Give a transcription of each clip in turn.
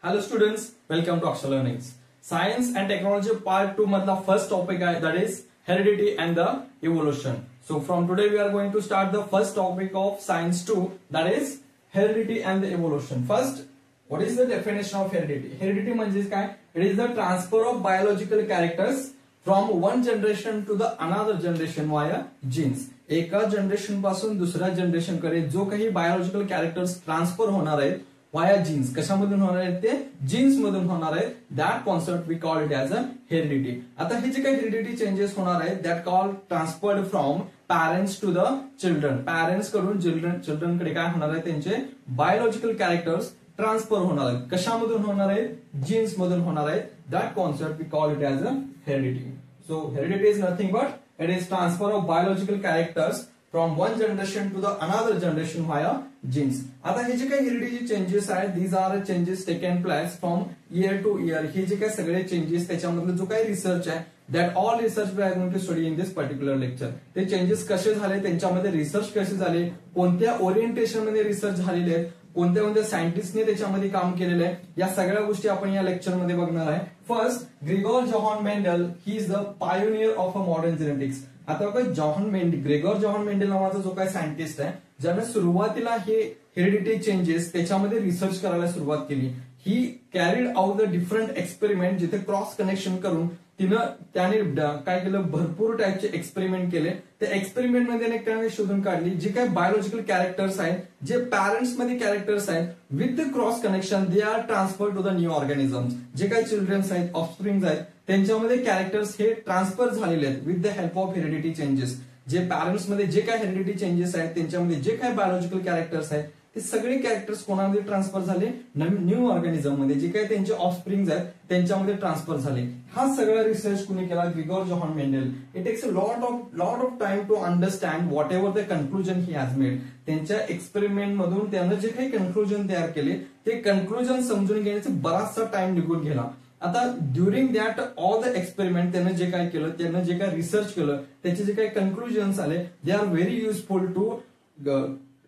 Hello students, welcome to Aksha Learnings. Science and Technology Part 2 मधला first topic आहे, that is heredity and the evolution. So from today we are going to start the first topic of Science 2, that is heredity and the evolution. First, what is the definition of heredity? Heredity म्हणजे काय? It is the transfer of biological characters from one generation to the another generation via genes. एका generation पासून दुसऱ्या generation कडे जो काही biological characters transfer होणार आहेत वाया जीन्स, कशामधून होणार आहेत ते जीन्स मधून होणार आहेत. That concept we call it as a heredity. आता हे जे काही हेरिडिटी चेंजेस होणार आहेत that call transferred from parents to the children. Parents कडून चिल्ड्रन कडे काय होणार आहे, त्यांचे बायोलॉजिकल कॅरेक्टर्स ट्रान्सफर होणार आहेत. कशामधून होणार आहेत? जीन्स मधून होणार आहेत. That concept we call it as a heredity. So heredity is nothing but it is transfer of biological characters from one generation to the another generation via genes. आता हे जे काही हेरिडिटी चेंजेस आहेत these are changes taken place from year to year. हे जे काही सगळे changes त्याच्यामधलं जो काही रिसर्च आहे that all research we are going to study in this particular lecture. ते चेंजेस कसे झाले, त्यांच्यामध्ये रिसर्च कसे झाले, कोणत्या ओरिएंटेशन मध्ये रिसर्च झालेले आहेत, कोणत्या कोणत्या सायंटिस्टने त्याच्यामध्ये काम केलेलं आहे, या सगळ्या गोष्टी आपण या लेक्चरमध्ये बघणार आहे. First, Gregor Johann Mendel he is the pioneer of a modern genetics. आता काय ग्रेगोर जॉहन मेंडल नावाचा जो काही सायंटिस्ट आहे ज्याने सुरुवातीला हे हेरिडिटी चेंजेस त्याच्यामध्ये रिसर्च करायला सुरुवात केली. He carried out the different experiment, जिथे क्रॉस कनेक्शन करून त्याने काय केलं, भरपूर टाईपचे एक्सपेरिमेंट केले. त्या एक्सपेरिमेंट मध्ये त्याने शोधून काढली जे काही बायोलॉजिकल कॅरेक्टर्स आहेत, जे पॅरेंट्स मध्ये कॅरेक्टर्स आहेत, with the cross connection they are transfer to the new organisms. जे काही चिल्ड्रन्स आहेत, ऑफस्प्रिंग्स आहेत, त्यांच्यामध्ये कॅरेक्टर्स हे ट्रान्सफर झालेले आहेत with the help of heredity changes. जे पॅरेंट्स मध्ये जे काही हेरिडिटी चेंजेस आहेत त्यांच्यामध्ये जे काही बायोलॉजिकल कॅरेक्टर्स आहेत ते सगळे कॅरेक्टर्स कोणामध्ये ट्रान्सफर झाले, न्यू ऑर्गॅनिझम मध्ये जे काही त्यांचे ऑफस्प्रिंग्स आहेत त्यांच्यामध्ये ट्रान्सफर झाले. हा सगळा रिसर्च कुणी केला? Gregor Johann Mendel. It takes a lot of time to understand whatever the conclusion he has made. त्यांच्या एक्सपेरिमेंट मधून त्यानं जे काही कन्क्लुजन तयार केले ते कन्क्लुजन समजून घेण्याचा बराचसा टाइम निघून गेला. आता during that all the experiment त्यानं जे काय केलं, त्यानं जे काय रिसर्च केलं, त्याचे जे काही कन्क्लुजन्स आले they are very useful to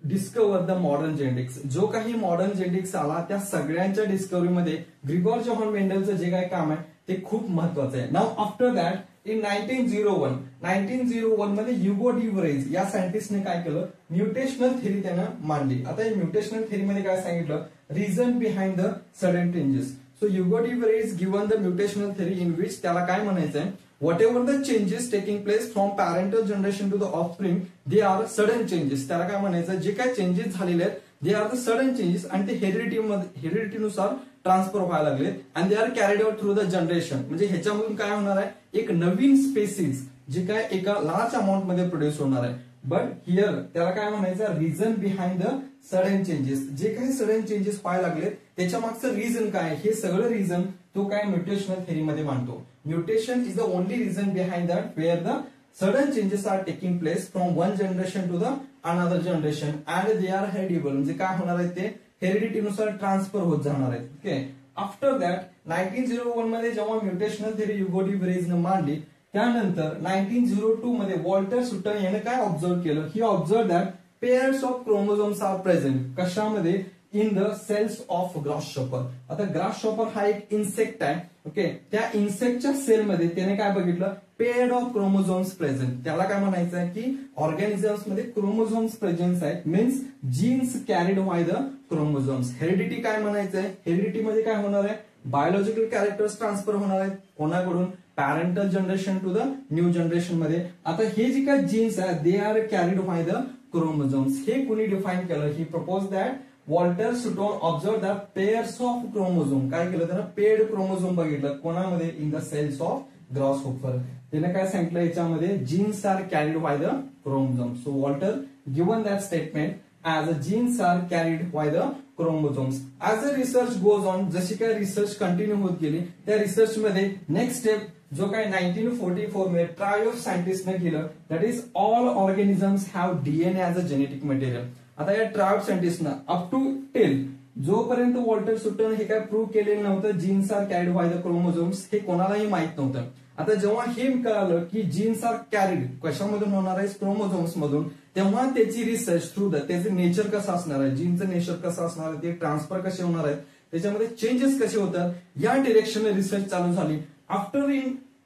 discover the modern genetics. जो काही मॉडर्न जेनेटिक्स आला त्या सगळ्यांच्या डिस्कवरीमध्ये ग्रेगोर जॉहन मेंडलचं जे काही काम आहे ते खूप महत्वाचं आहे. नाउ आफ्टर दॅट इन 1901 मध्ये ह्युगो डी व्हरेज या सायंटिस्टने काय केलं, म्युटेशनल थेरी त्यानं मांडली. आता या म्युटेशनल थेरीमध्ये काय सांगितलं, reason behind the sudden changes. So Hugo de Vries given the mutational theory in which त्याला काय म्हणायचंय, whatever the changes taking place from parental generation to the offspring they are sudden changes. त्याला काय म्हणायचं, जे काय चेंजेस झालेले आहेत they R the sudden changes आणि ते हेरिडिटीनुसार ट्रान्सफर व्हायला लागले आणि दे are carried out through the generation. म्हणजे ह्याच्यामधून काय होणार आहे, एक नवीन स्पेसिस जे काय एका लार्ज अमाऊंट मध्ये प्रोड्यूस होणार आहे. बट हिअर त्याला काय म्हणायचं, reason behind the sudden changes. जे काही सडन चेंजेस व्हायला लागले त्याच्या मागचं रिझन काय, हे सगळं रिझन तो काय म्युटेशनल थेरीमध्ये मांडतो. Mutation is the only reason behind that where the sudden changes are taking place from one generation to the another generation and they are heritable. म्हणजे काय होणार आहे, ते हेरिडिटी नुसार ट्रान्सफर होत जाणार आहेत. ओके, आफ्टर दॅट 1901 मध्ये जेव्हा म्युटेशनल थेरी ह्युगो डी व्हरेजने मांडली त्यानंतर 1902 मध्ये वॉल्टर सुटन याने काय ऑब्झर्व केलं, he observe that pairs of chromosomes are present. कशामध्ये? In the cells of grasshopper. आता ग्रासशॉपर हा एक इन्सेक्ट आहे. ओके, त्या इन्सेक्टच्या सेलमध्ये त्याने काय बघितलं, पेअर्ड ऑफ क्रोमोझोम्स प्रेझेंट. त्याला काय म्हणायचं आहे की ऑर्गॅनिझम्स मध्ये क्रोमोझोम्स प्रेझेंट आहेत, means genes carried by the chromosomes. Heredity काय म्हणायचंय, हेरिडिटी मध्ये काय होणार आहे, बायोलॉजिकल कॅरेक्टर्स ट्रान्सफर होणार आहेत. कोणाकडून? Parental generation to the new generation मध्ये. आता हे जे काय जीन्स आहे they are carried by the chromosomes. हे कुणी डिफाईन केलं, he propose that Walter Sutton observe the pairs of chromosome. काय केलं त्यानं, पेड क्रोमोझोम बघितलं. कोणामध्ये? In the cells of grasshopper. त्याने काय सांगितलं याच्यामध्ये, genes are carried by the chromosome. So Walter given that statement as a genes are carried by the chromosomes. As a research goes on, जशी काय research continue होत गेली त्या research मध्ये नेक्स्ट स्टेप जो काय 1944 मध्ये ट्राय ऑफ सायंटिस्टने केलं, that is all organisms have DNA as a genetic material. आता या ट्राय ऑफ सायंटिस्टना अप टू टिल जोपर्यंत वॉल्टर सुटन हे काय प्रूव्ह केलेलं नव्हतं genes are carried by the chromosomes, हे कोणालाही माहित नव्हतं. आता जेव्हा हे कळालं की जीन्स आर कॅरिड कशामधून होणार आहे, क्रोमोझोम्स मधून, तेव्हा त्याची रिसर्च थ्रू द त्याचे नेचर कसं असणार आहे, जीनचं नेचर कसं असणार आहे, ते ट्रान्सफर कसे होणार आहेत त्याच्यामध्ये चेंजेस कसे होतात या डिरेक्शनने रिसर्च चालू झाली.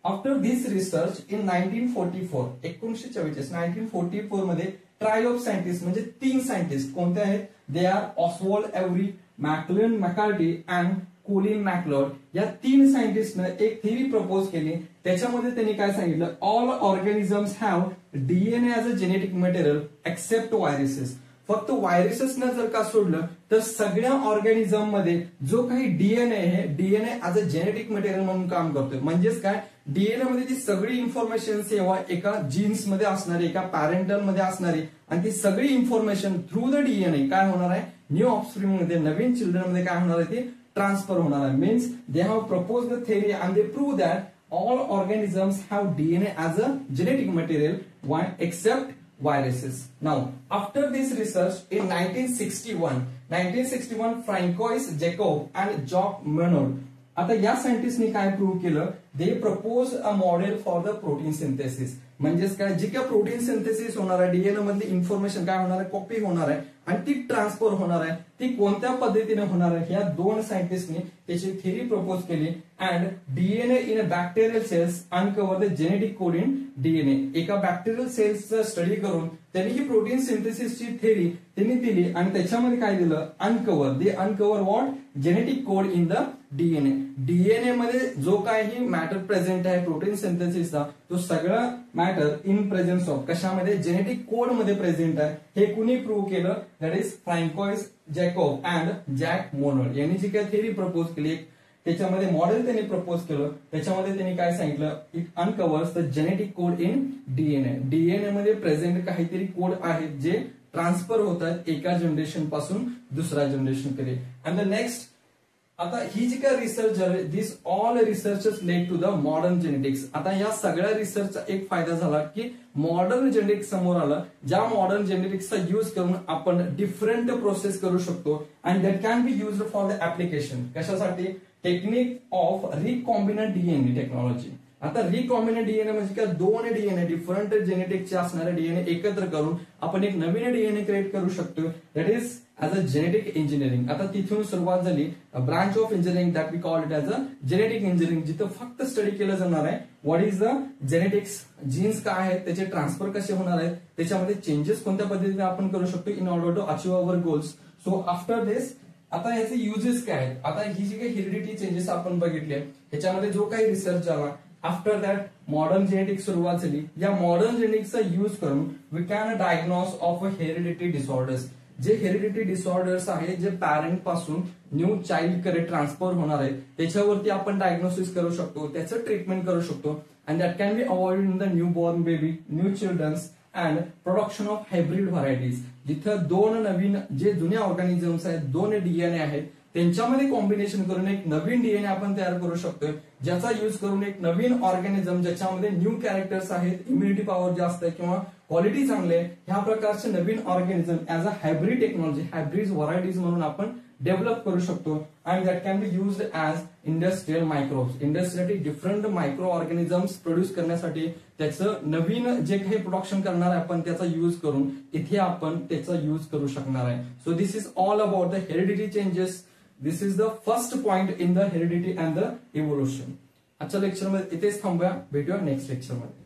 आफ्टर दिस रिसर्च इन 1944 मध्ये ट्राय ऑफ सायंटिस्ट म्हणजे 3 सायंटिस्ट कोणते आहेत, they are Oswald Avery, Maclyn McCarty and Colin MacLeod, या 3 सायंटिस्टने एक थेरी प्रपोज केली. त्याच्यामध्ये त्यांनी काय सांगितलं, all organisms have DNA as a genetic material except viruses. फक्त व्हायरसेसना जर का सोडलं तर सगळ्या ऑर्गॅनिझम मध्ये जो काही डीएनए आहे, DNA as a genetic material म्हणून काम करतोय. म्हणजेच काय, डीएनए मध्ये ती सगळी इन्फॉर्मेशन सेवा एका जीन्स मध्ये असणारी, एका पॅरेंटल मध्ये असणारी, आणि ती सगळी इन्फॉर्मेशन थ्रू द डीएनए काय होणार आहे, न्यू ऑफस्प्रिंग मध्ये, नवीन चिल्ड्रन मध्ये काय होणार आहे, ती ट्रान्सफर होणार आहे. Means they have propose the theory and they prove that all organisms have DNA as a genetic material except viruses. Now, after this research in 1961, Francois Jacob and Jacques Monod, आता या सायंटिस्टनी काय prove केलं, they propose a model for the protein synthesis. म्हणजेच काय, जी काय protein synthesis होणार आहे, DNA मधली इन्फॉर्मेशन काय होणार आहे, कॉपी होणार आहे आणि ती ट्रान्सफर होणार आहे, ती कोणत्या पद्धतीने होणार आहे, ह्या 2 सायंटिस्टनी त्याची थेरी प्रपोज केली. And DNA in a bacterial cells uncover the genetic code in DNA. एका बॅक्टेरियल सेल्सचा स्टडी करून त्यांनी ही प्रोटीन सिंथेसिसची थेरी त्यांनी दिली आणि त्याच्यामध्ये काय दिलं, uncover what, genetic code in the DNA. DNA मध्ये जो काही मॅटर प्रेझेंट आहे प्रोटीन सिंथेसिसचा, तो सगळा मॅटर इन प्रेझेन्स ऑफ कशामध्ये, जेनेटिक कोड मध्ये प्रेझेंट आहे. हे कुणी प्रूव्ह केलं, that is François Jacob and Jacques Monod यांनी जी काही थेरी प्रपोज केली, त्याच्यामध्ये मॉडेल त्यांनी प्रपोज केलं. त्याच्यामध्ये त्यांनी काय सांगितलं, it uncovers the genetic code in DNA. DNA मध्ये प्रेझेंट काहीतरी कोड आहेत जे ट्रान्सफर होतात एका जनरेशन पासून दुसऱ्या जनरेशन कडे. अँड द नेक्स्ट, आता ही जी काय रिसर्च झाली, this all researches led to the modern genetics. आता या सगळ्या रिसर्चचा एक फायदा झाला की मॉडर्न जेनेटिक्स समोर आलं, ज्या मॉडर्न जेनेटिक्सचा यूज करून आपण डिफरंट प्रोसेस करू शकतो and that can be used for the application. कशासाठी, technique of recombinant DNA technology. आता रिकॉम्बिनंट डीएनए म्हणजे काय, 2 डीएनए डिफरंट जेनेटिक्सचे असणारे डीएनए एकत्र करून आपण एक नवीन डीएनए क्रिएट करू शकतो. That is as a genetic engineering. आता तिथून सुरुवात झाली branch of engineering that we call it as a genetic engineering, जिथं फक्त स्टडी केलं जाणार आहे what is the genetics, genes काय आहेत, त्याचे ट्रान्सफर कसे होणार आहेत, त्याच्यामध्ये चेंजेस कोणत्या पद्धतीने आपण करू शकतो in order to achieve our goals. So after this, आता याचे युजेस काय आहेत. आता ही जी काही हेरिडिटी चेंजेस आपण बघितले, ह्याच्यामध्ये जो काही रिसर्च झाला, आफ्टर दॅट मॉडर्न जेनेटिक्स सुरुवात झाली. या मॉडर्न जेनेटिक्सचा यूज करून we can diagnose of heredity disorders. जे हेरिडिटी डिसऑर्डर्स आहेत, जे पॅरेंट पासून न्यू चाइल्ड कडे ट्रान्सफर होणार आहेत, त्याच्यावरती आपण डायग्नोसिस करू शकतो, त्याचं ट्रीटमेंट करू शकतो. And that can be avoid in the new born baby, new childrens and production of hybrid varieties. जिथं 2 नवीन जे जुने ऑर्गॅनिझम्स आहेत, 2 डीएनए आहेत, त्यांच्यामध्ये कॉम्बिनेशन करून एक नवीन डीएनए आपण तयार करू शकतोय, ज्याचा यूज करून एक नवीन ऑर्गॅनिझम ज्याच्यामध्ये न्यू कॅरेक्टर्स आहेत, इम्युनिटी पॉवर जास्त आहे किंवा क्वालिटी चांगली आहे, ह्या प्रकारचे नवीन organism as a hybrid technology, hybrid varieties म्हणून आपण डेव्हलप करू शकतो. And that can be used as industrial microbes. इंडस्ट्रीसाठी डिफरंट मायक्रो ऑर्गॅनिझम्स प्रोड्यूस करण्यासाठी त्याचं नवीन जे काही प्रोडक्शन करणार आहे आपण, त्याचा यूज करून इथे आपण त्याचा यूज करू शकणार आहे. So this is all about the heredity changes. This is the first point in the heredity and the evolution. आजच्या लेक्चरमध्ये इथेच थांबूया, भेटूया नेक्स्ट लेक्चरमध्ये.